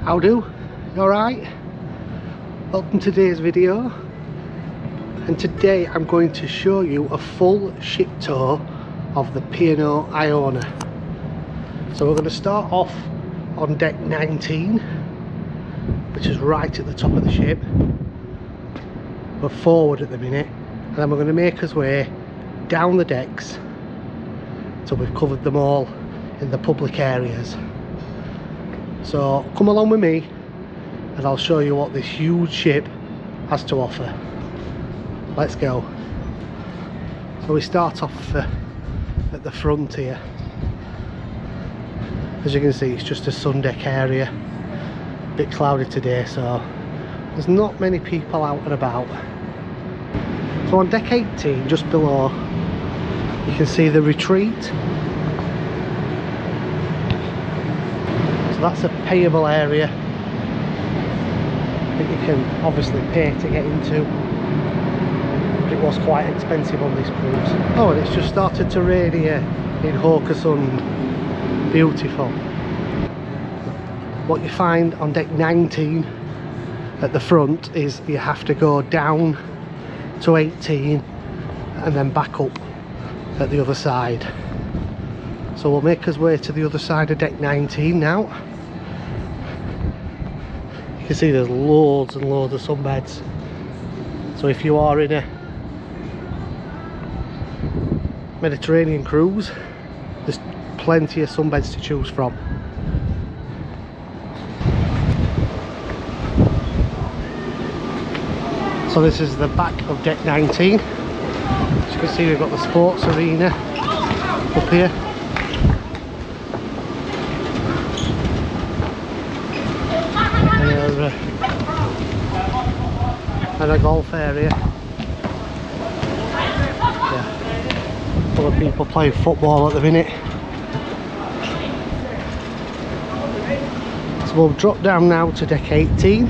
How do? You alright? Welcome to today's video, and today I'm going to show you a full ship tour of the P&O Iona. So we're going to start off on deck 19, which is right at the top of the ship. We're forward at the minute, and then we're going to make our way down the decks till we've covered them all in the public areas. So come along with me and I'll show you what this huge ship has to offer. Let's go. So we start off at the front here. As you can see, it's just a sun deck area. A bit cloudy today, so there's not many people out and about. So on deck 18, just below, you can see the retreat. So that's a payable area that you can obviously pay to get into. But it was quite expensive on this cruise. Oh, and it's just started to rain here in Hawkersund. Beautiful. What you find on deck 19 at the front is you have to go down to 18 and then back up at the other side. So we'll make our way to the other side of deck 19 now. You can see there's loads and loads of sunbeds. So if you are in a Mediterranean cruise, there's plenty of sunbeds to choose from. So this is the back of deck 19. As you can see, we've got the sports arena up here. And a golf area. Yeah. Full of people playing football at the minute. So we'll drop down now to deck 18.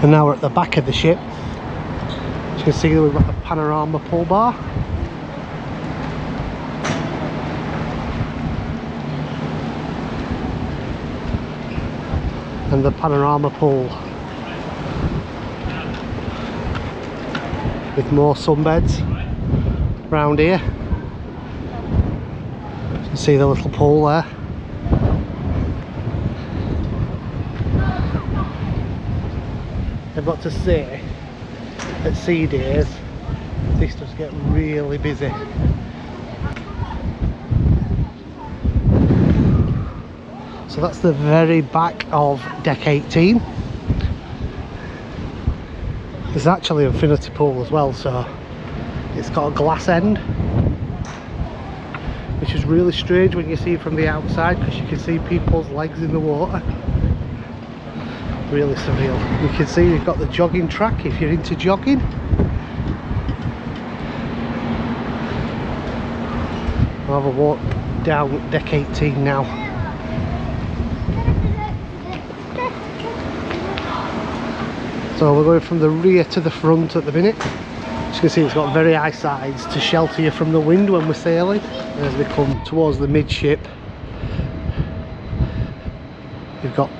And now we're at the back of the ship. As you can see, we've got the panorama pool bar. And the panorama pool. With more sunbeds round here. You can see the little pool there. I've got to say, at sea days, this does get really busy. So that's the very back of deck 18. There's actually an infinity pool as well, so it's got a glass end, which is really strange when you see it from the outside, because you can see people's legs in the water. Really surreal. You can see we've got the jogging track if you're into jogging. I'll have a walk down deck 18 now. So we're going from the rear to the front at the minute. As you can see, it's got very high sides to shelter you from the wind when we're sailing. And as we come towards the midship, you've got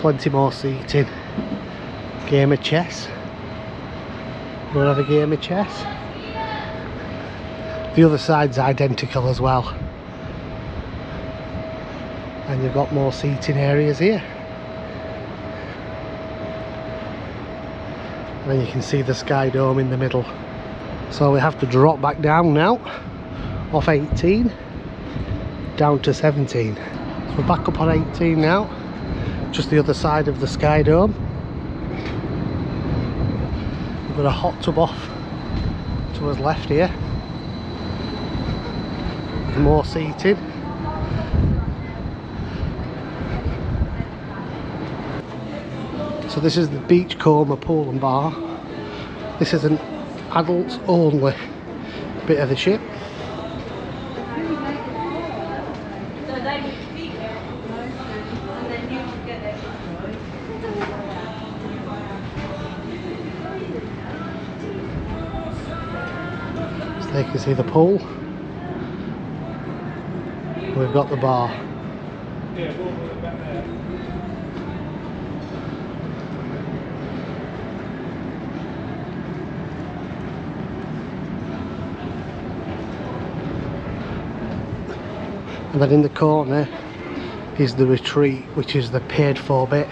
plenty more seating. Game of chess. We'll have a game of chess. The other side's identical as well. And you've got more seating areas here. And then you can see the sky dome in the middle. So we have to drop back down now, off 18, down to 17. So we're back up on 18 now, just the other side of the sky dome. We've got a hot tub off to us left here. With more seating. So this is the Beachcomber pool and bar. This is an adults only bit of the ship. So there you can see the pool. We've got the bar. And then in the corner is the retreat, which is the paid for bit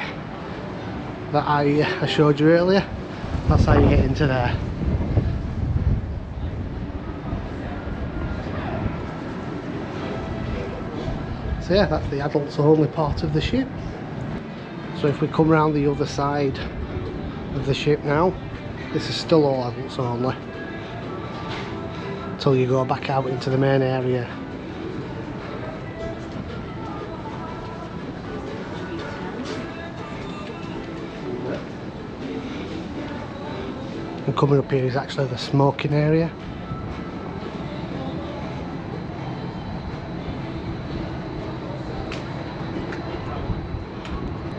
that I showed you earlier. That's how you get into there. So yeah, that's the adults only part of the ship. So if we come around the other side of the ship now, this is still all adults only until you go back out into the main area. And coming up here is actually the smoking area.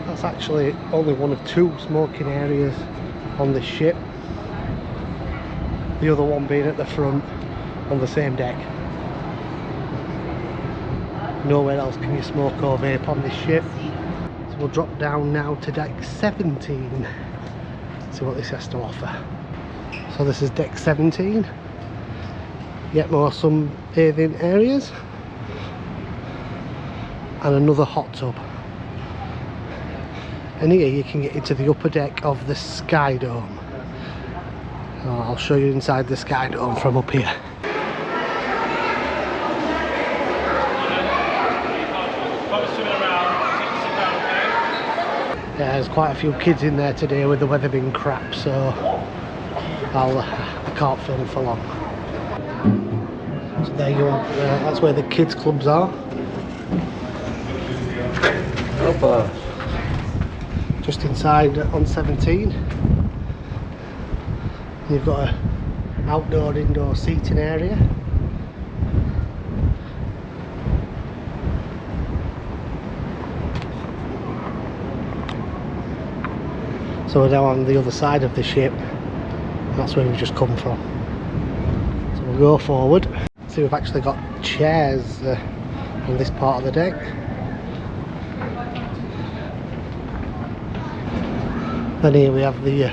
That's actually only one of two smoking areas on this ship. The other one being at the front on the same deck. Nowhere else can you smoke or vape on this ship. So we'll drop down now to deck 17. See what this has to offer. So this is deck 17. Yet more sunbathing areas. And another hot tub. And here you can get into the upper deck of the Sky Dome. I'll show you inside the Sky Dome from up here. Yeah, there's quite a few kids in there today with the weather being crap, so I can't film for long. So there you are, that's where the kids clubs are. Just inside on 17. You've got an outdoor indoor seating area. So we're now on the other side of the ship. That's where we've just come from. So we'll go forward. See, we've actually got chairs on this part of the deck. Then here we have the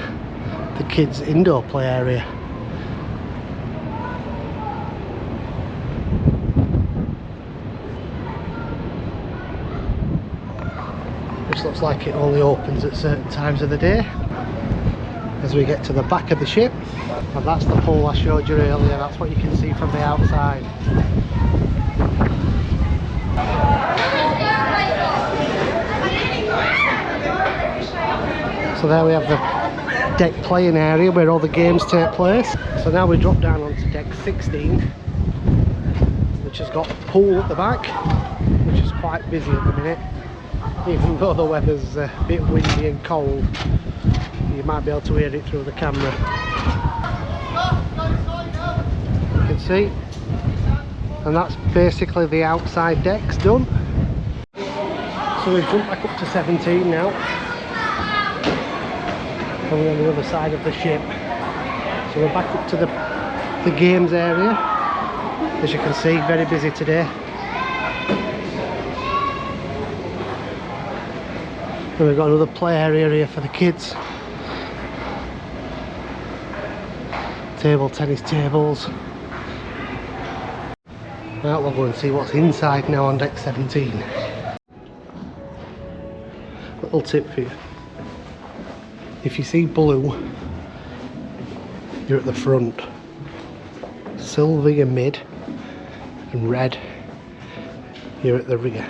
kids' indoor play area. Which looks like it only opens at certain times of the day. As we get to the back of the ship, and that's the pool I showed you earlier. That's what you can see from the outside. So there we have the deck playing area where all the games take place. So now we drop down onto deck 16, which has got a pool at the back, which is quite busy at the minute. Even though the weather's a bit windy and cold, you might be able to hear it through the camera. You can see, and that's basically the outside decks done. So we've jumped back up to 17 now, and we're on the other side of the ship. So we're back up to the games area. As you can see, very busy today. And we've got another play area here for the kids. Tennis tables. Right, we'll go and see what's inside now on deck 17. Little tip for you. If you see blue, you're at the front. Silver, you're mid. And red, you're at the rear.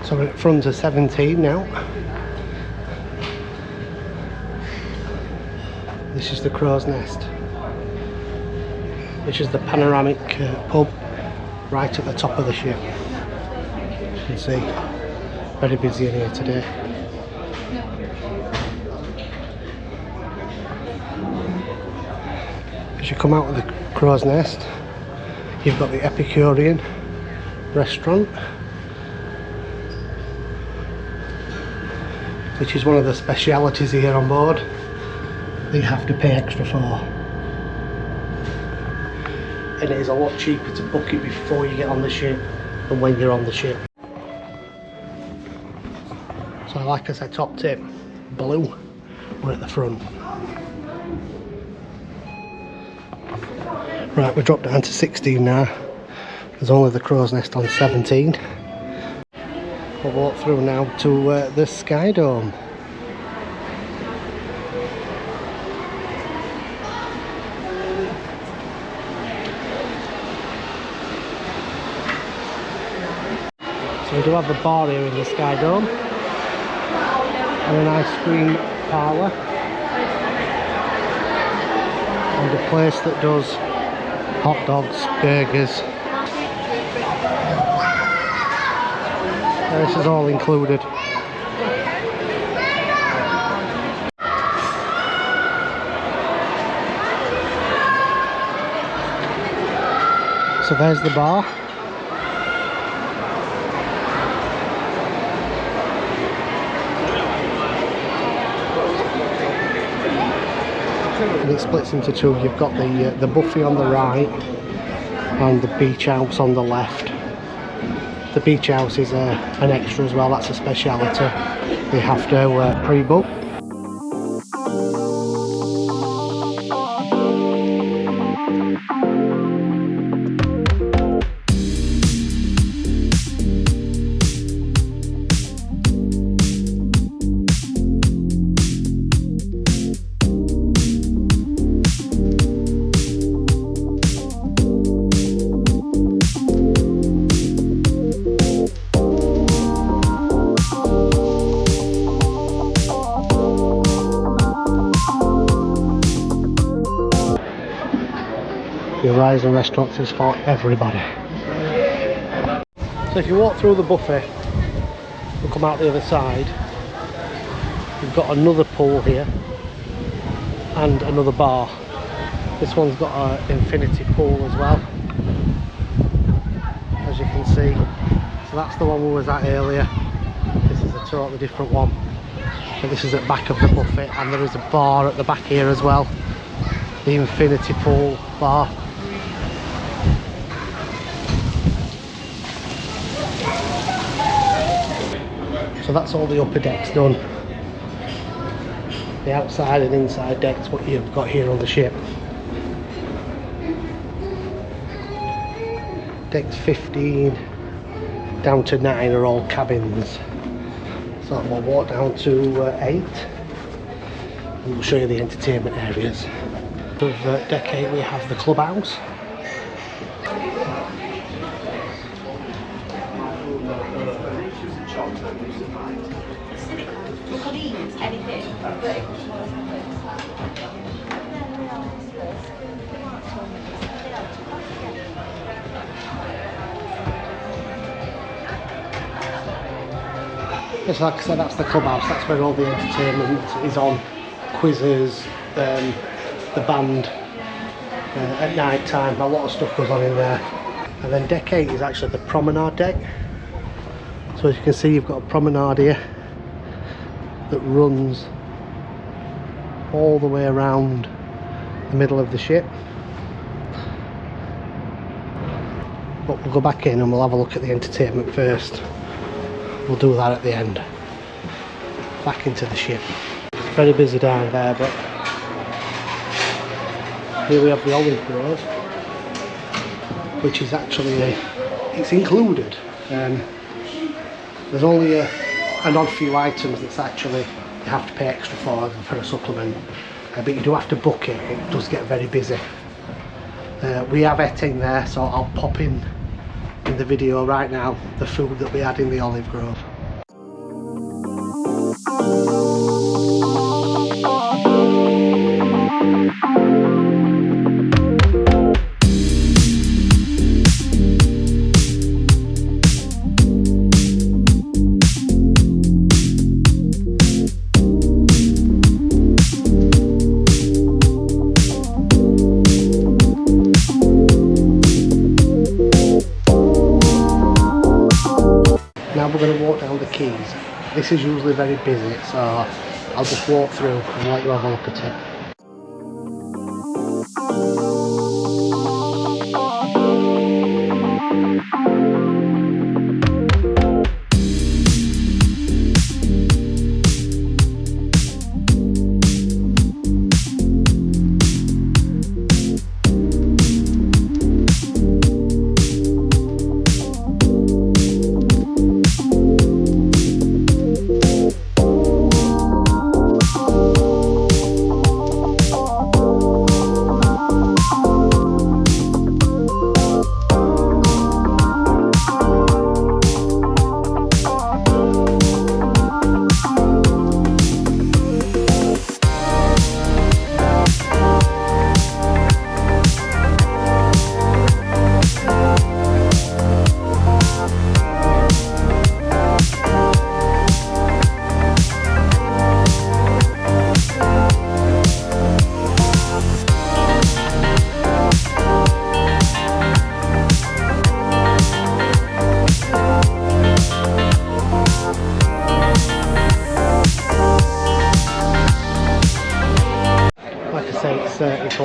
So we're at front of 17 now. This is the Crow's Nest, which is the panoramic pub right at the top of the ship. As you can see, very busy in here today. As you come out of the Crow's Nest, you've got the Epicurean restaurant, which is one of the specialities here on board that you have to pay extra for. And it is a lot cheaper to book it before you get on the ship than when you're on the ship. So like I said, top tip, blue, we're at the front. Right, we're dropped down to 16 now. There's only the crow's nest on 17. We'll walk through now to the Sky Dome. So we do have the bar here in the Sky Dome, and an ice cream parlour, and a place that does hot dogs, burgers. This is all included. So there's the bar. And it splits into two. You've got the buffet on the right and the beach house on the left. The beach house is an extra as well. That's a speciality. You have to pre-book. The Horizon restaurants is for everybody. So if you walk through the buffet and come out the other side, you've got another pool here and another bar. This one's got an infinity pool as well, as you can see. So that's the one we was at earlier. This is a totally different one. So this is at the back of the buffet, and there is a bar at the back here as well. The infinity pool bar. So that's all the upper decks done. The outside and inside decks, what you've got here on the ship. Decks 15 down to 9 are all cabins. So we'll walk down to 8 and we'll show you the entertainment areas. Of deck 8 we have the clubhouse. Yes, like I said, that's the clubhouse. That's where all the entertainment is on. Quizzes, the band at night time. A lot of stuff goes on in there. And then deck 8 is actually the promenade deck. So as you can see, you've got a promenade here that runs all the way around the middle of the ship. But we'll go back in and we'll have a look at the entertainment first. We'll do that at the end. Back into the ship. It's very busy down there, but here we have the olive grove, which is actually it's included. There's only an odd few items that's actually you have to pay extra for a supplement, but you do have to book it. It does get very busy. We have eating there, so I'll pop in the video right now the food that we had in the olive grove. Now we're going to walk down the quays. This is usually very busy, so I'll just walk through and let you have a look at it.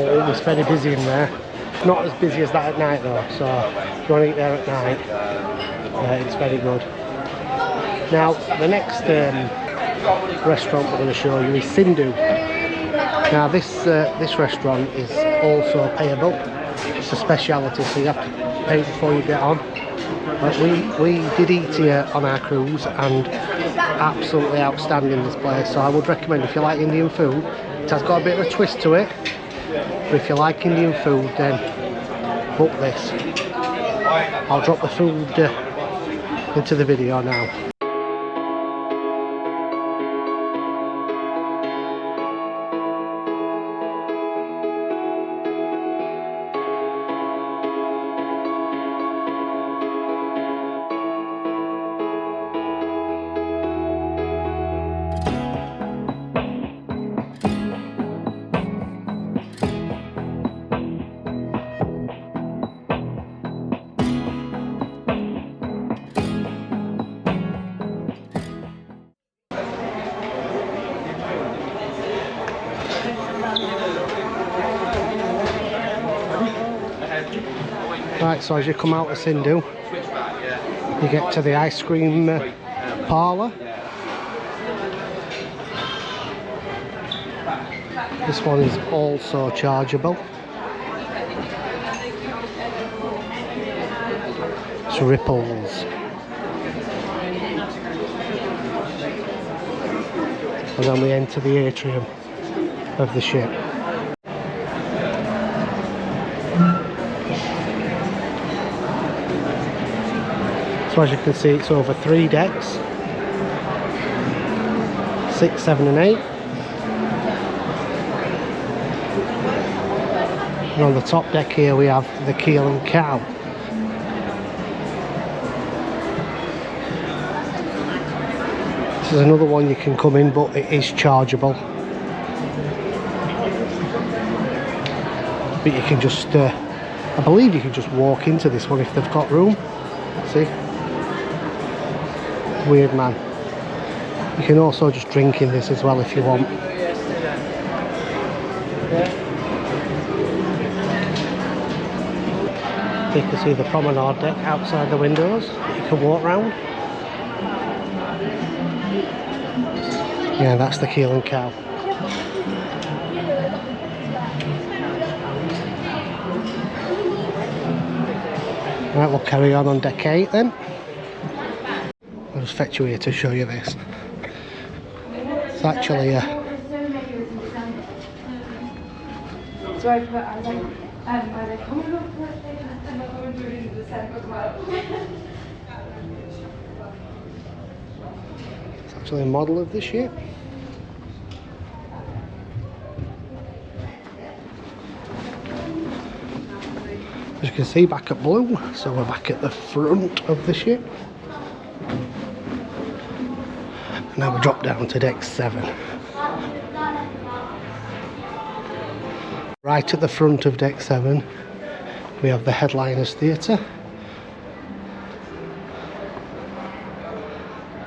full, it's very busy in there. Not as busy as that at night though, so if you want to eat there at night, it's very good. Now the next restaurant we're going to show you is Sindhu. Now this restaurant is also payable. It's a speciality, so you have to pay before you get on. But we did eat here on our cruise, and absolutely outstanding, this place. So I would recommend, if you like Indian food, it has got a bit of a twist to it, but if you like Indian food, then book this. I'll drop the food into the video now. Right, so as you come out of Sindhu, you get to the ice cream parlour. This one is also chargeable. It's Ripples. And then we enter the atrium of the ship. So as you can see, it's over 3 decks, 6, 7 and 8. And on the top deck here we have the keel and cow. This is another one you can come in, but it is chargeable. But you can just, I believe you can just walk into this one if they've got room. See? Weird man. You can also just drink in this as well if you want. You can see the promenade deck outside the windows that you can walk round. Yeah, that's the keel and cow. Right, we'll carry on deck 8 then. I'll just fetch you here to show you this. It's actually it's actually a model of the ship. As you can see, back at blue, so we're back at the front of the ship. Now we drop down to deck 7. Right at the front of deck 7 we have the Headliners Theatre.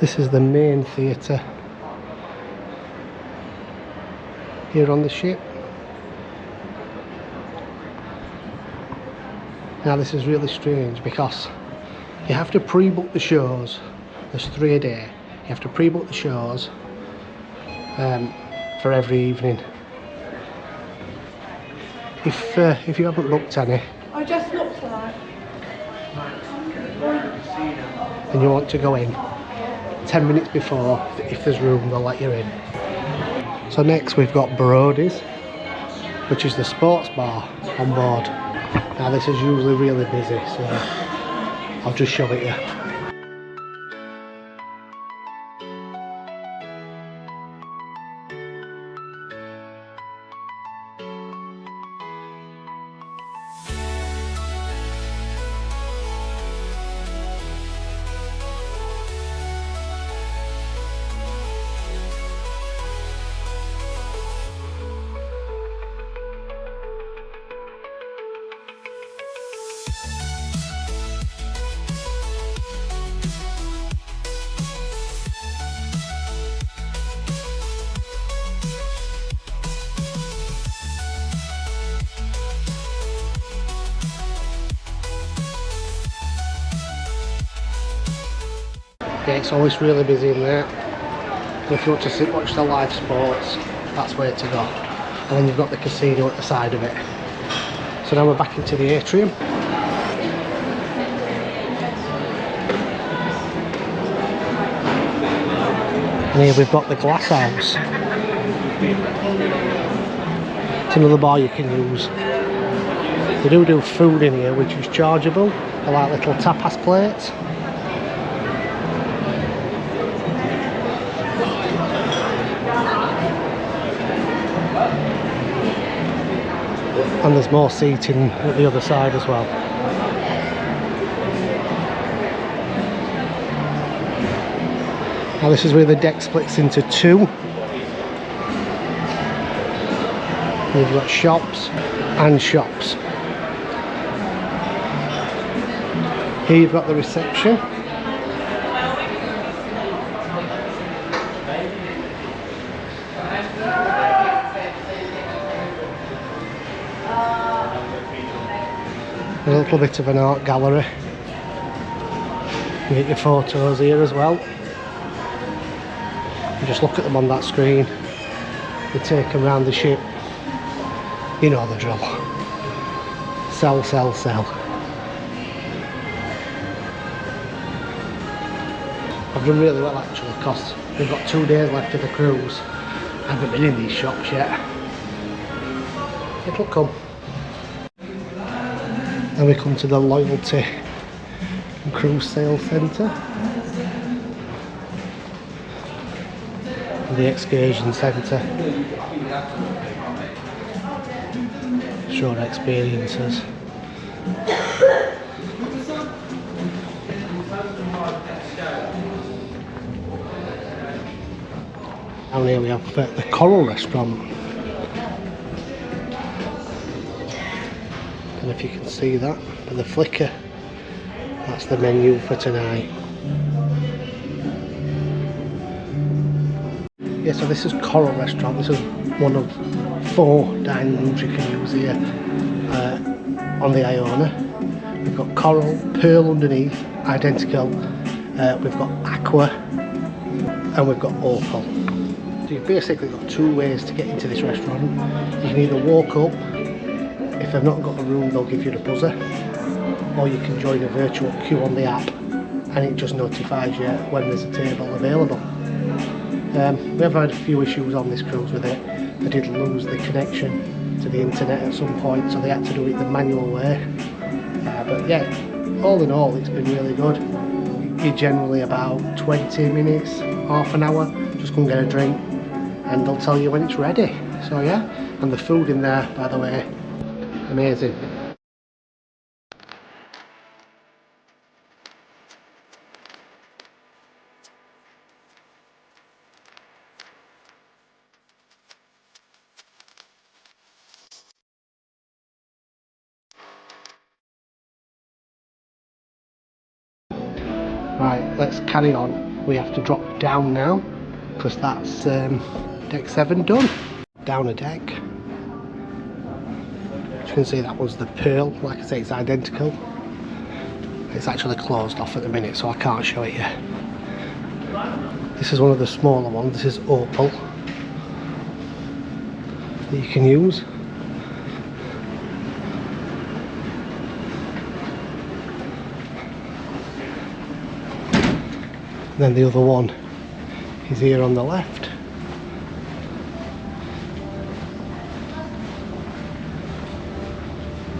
This is the main theatre here on the ship. Now this is really strange because you have to pre-book the shows. There's 3 a day. You have to pre-book the shows for every evening. If you haven't booked any, I just looked at and you want to go in 10 minutes before, if there's room, they'll let you in. So next we've got Brody's, which is the sports bar on board. Now this is usually really busy, so I'll just show it you. Yeah, it's always really busy in there. And if you want to watch the live sports, that's where to go. And then you've got the casino at the side of it. So now we're back into the atrium. And here we've got the glass house. It's another bar you can use. They do food in here which is chargeable. They're like little tapas plates. And there's more seating at the other side as well. Now this is where the deck splits into two. You've got shops and shops. Here you've got the reception. A little bit of an art gallery. You get your photos here as well. You just look at them on that screen. You take them around the ship. You know the drill. Sell, sell, sell. I've done really well actually because we've got 2 days left of the cruise. I haven't been in these shops yet. It'll come. Then we come to the Loyalty and Cruise Sales Centre. And the Excursion Centre. Shore experiences. Down here we have the Coral Restaurant. And if you can see that, with the flicker, that's the menu for tonight. Yeah, so this is Coral Restaurant. This is one of 4 dining rooms you can use here on the Iona. We've got coral, pearl underneath, identical. We've got aqua, and we've got opal. So you've basically got 2 ways to get into this restaurant. You can either walk up. If they've not got a room, they'll give you the buzzer, or you can join a virtual queue on the app and it just notifies you when there's a table available. We have had a few issues on this cruise with it. They did lose the connection to the internet at some point, so they had to do it the manual way. But yeah, all in all, it's been really good. You're generally about 20 minutes, half an hour, just go and get a drink and they'll tell you when it's ready. So yeah, and the food in there, by the way, amazing. Right, let's carry on. We have to drop down now because that's deck 7 done. Down a deck. As you can see, that was the pearl. Like I say, it's identical. It's actually closed off at the minute, so I can't show it yet. This is one of the smaller ones. This is opal that you can use. And then the other one is here on the left.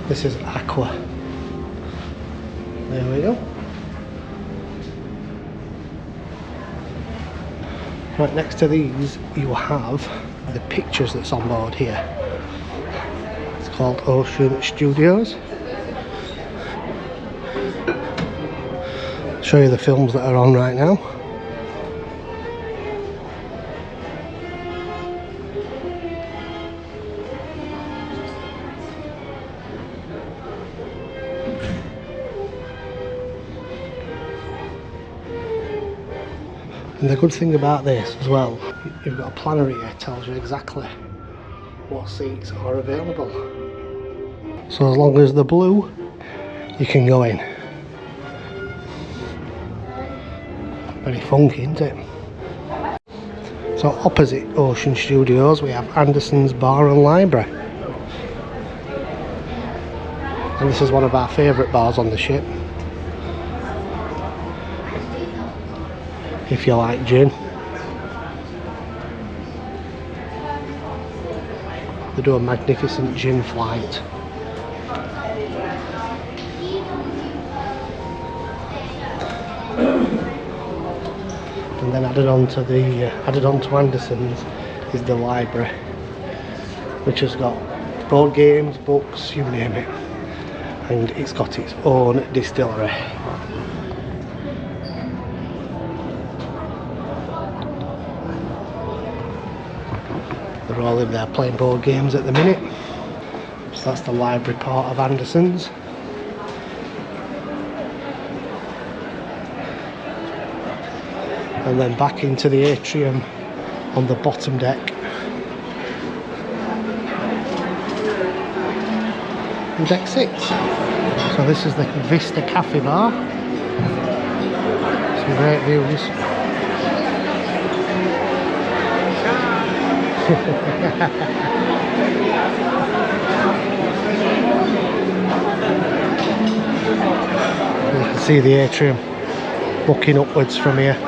This is aqua. There we go. Right next to these you have the pictures that's on board here. It's called Ocean Studios. Show you the films that are on right now. And the good thing about this as well, you've got a planner here that tells you exactly what seats are available. So as long as they're blue, you can go in. Very funky, isn't it? So opposite Ocean Studios we have Anderson's Bar and Library. And this is one of our favourite bars on the ship. If you like gin. They do a magnificent gin flight. And then added on to Anderson's is the library, which has got board games, books, you name it, and it's got its own distillery. They're all in there playing board games at the minute. So that's the library part of Anderson's. And then back into the atrium on the bottom deck. And deck 6. So this is the Vista Cafe Bar. Some great views. You can see the atrium looking upwards from here.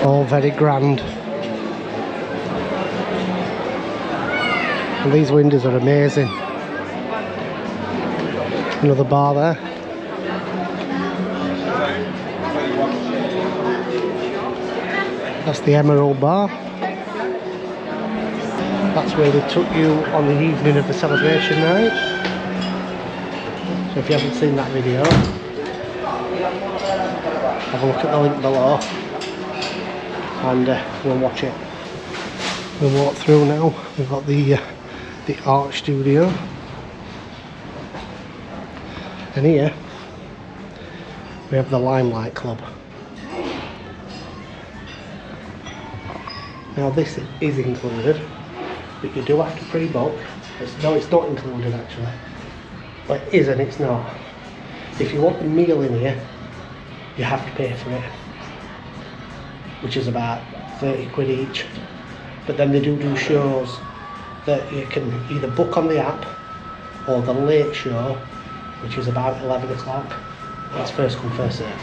All very grand. And these windows are amazing. Another bar there. That's the Emerald Bar. That's where they took you on the evening of the celebration night. So if you haven't seen that video, have a look at the link below and we'll watch it. We'll walk through now. We've got the art studio, and here we have the Limelight Club. Now this is included, but you do have to pre-book. No, it's not included actually. But it is and it's not. If you want a meal in here, you have to pay for it, which is about 30 quid each. But then they do shows that you can either book on the app or the late show, which is about 11 o'clock. That's first come, first serve.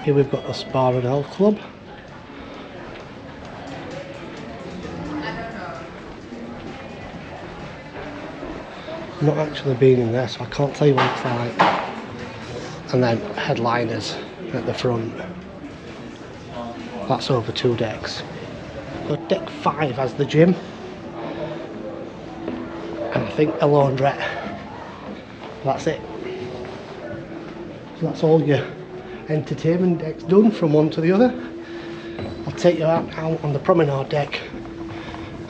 Here we've got the Spa and Elf Club. I've not actually been in there, so I can't tell you what it's like. And then headliners at the front. That's over 2 decks. So deck 5 has the gym, and I think a laundrette. That's it. So that's all your entertainment decks done from one to the other. I'll take you out now on the Promenade deck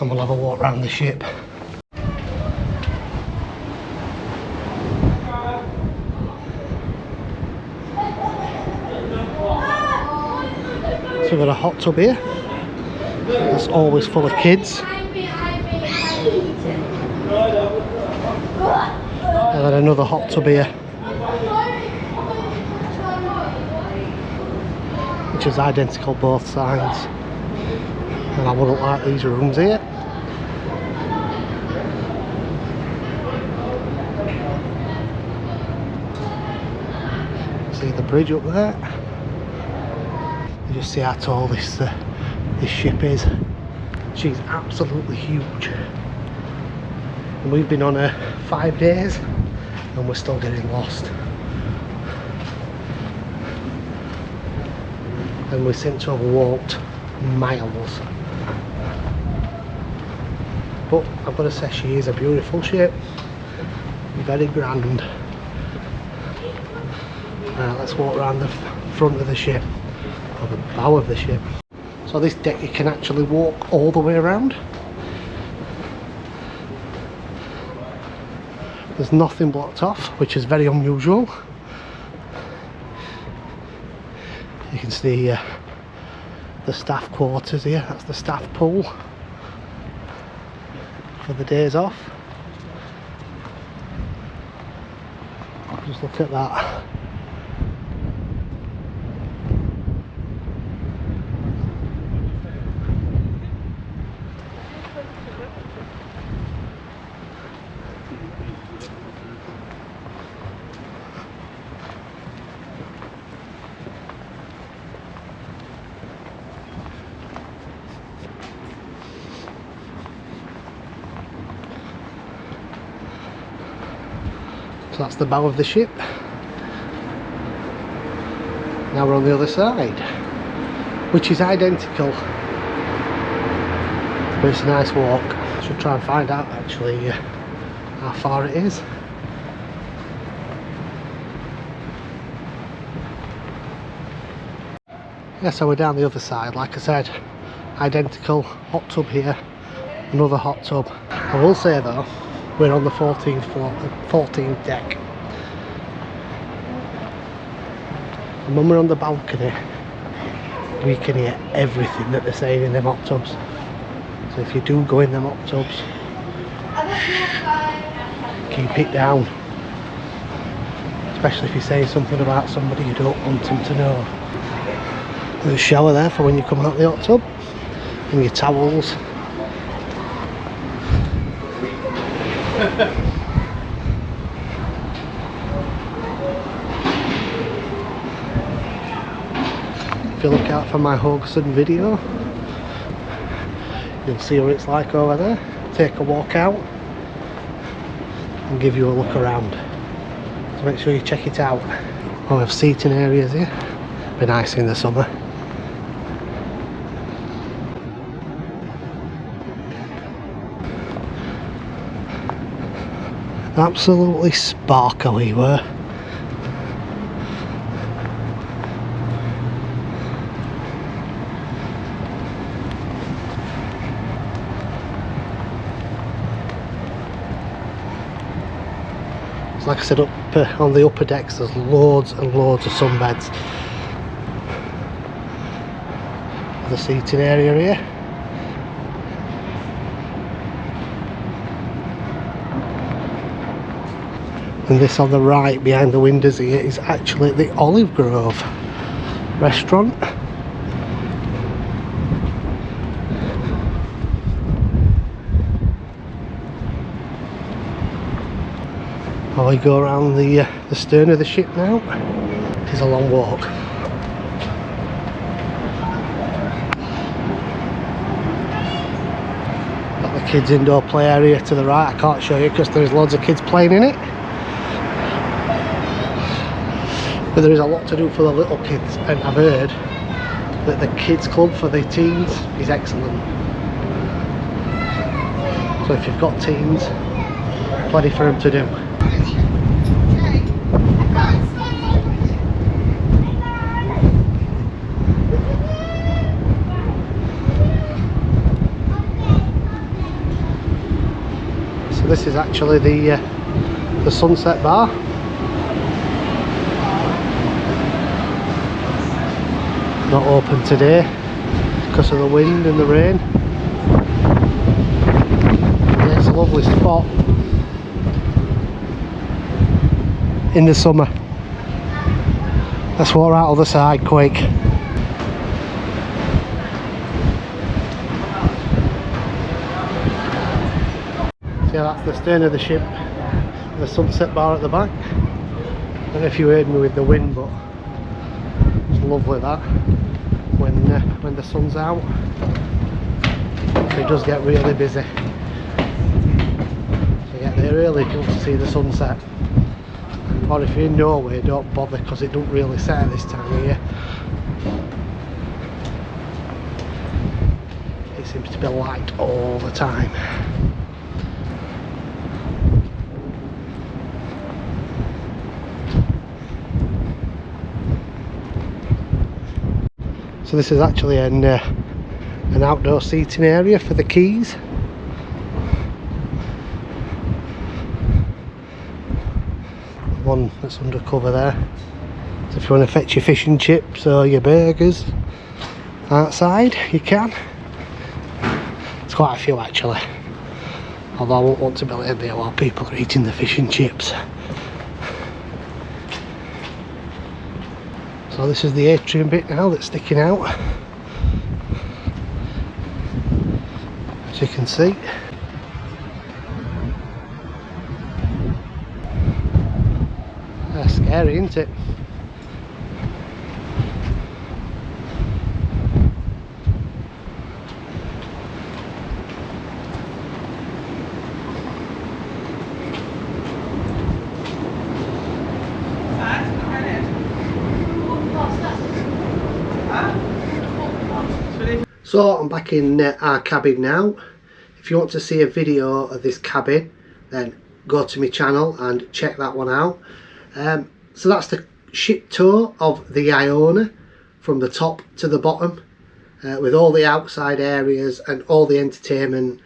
and we'll have a walk around the ship. So we've got a hot tub here. It's always full of kids. And then another hot tub here, which is identical both sides. And I wouldn't like these rooms here. See the bridge up there? You just see how tall this ship is. She's absolutely huge. And we've been on her 5 days and we're still getting lost. And we seem to have walked miles. But I've got to say, she is a beautiful ship. Very grand. Let's walk around the front of the ship, or the bow of the ship. So this deck you can actually walk all the way around. There's nothing blocked off, which is very unusual. You can see the staff quarters here. That's the staff pool for the days off. Just look at that. So that's the bow of the ship. Now we're on the other side, which is identical, but it's a nice walk. Should try and find out actually how far it is. Yeah, so we're down the other side, like I said, identical. Hot tub here, another hot tub. I will say though, we're on the 14th floor, 14th deck. And when we're on the balcony, we can hear everything that they're saying in them hot tubs. So if you do go in them hot tubs, keep it down. Especially if you're saying something about somebody you don't want them to know. There's a shower there for when you come out of the hot tub. And your towels. If you look out for my Hogston video, you'll see what it's like over there. Take a walk out and give you a look around. So make sure you check it out. Oh, we have seating areas here. Be nice in the summer. Absolutely sparkly were. So like I said, up on the upper decks there's loads and loads of sunbeds. The seating area here. And this on the right behind the windows here is actually the Olive Grove restaurant. While we go around the stern of the ship now, it is a long walk. Got the kids indoor play area to the right. I can't show you because there's loads of kids playing in it. But there is a lot to do for the little kids, and I've heard that the kids club for the teens is excellent. So if you've got teens, plenty for them to do. So this is actually the sunset bar. Not open today because of the wind and the rain. Yeah, it's a lovely spot in the summer. Let's walk out the other side quick. So yeah, that's the stern of the ship, the sunset bar at the back. I don't know if you heard me with the wind, but it's lovely that. When the sun's out, it does get really busy. So get there early if you want to see the sunset. Or if you're in Norway, don't bother because it don't really set at this time of year. It seems to be light all the time. So this is actually an outdoor seating area for the Quays. One that's undercover there. So if you want to fetch your fish and chips or your burgers outside, you can. There's quite a few actually. Although I won't want to be in there while people are eating the fish and chips. So this is the atrium bit now that's sticking out, as you can see. That's scary, isn't it? So I'm back in our cabin now. If you want to see a video of this cabin, then go to my channel and check that one out. So that's the ship tour of the Iona from the top to the bottom, with all the outside areas and all the entertainment,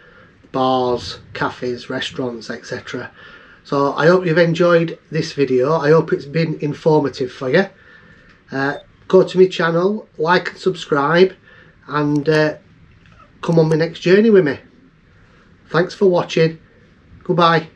bars, cafes, restaurants, etc. So I hope you've enjoyed this video. I hope it's been informative for you. Go to my channel, like and subscribe, and come on my next journey with me. Thanks for watching. Goodbye.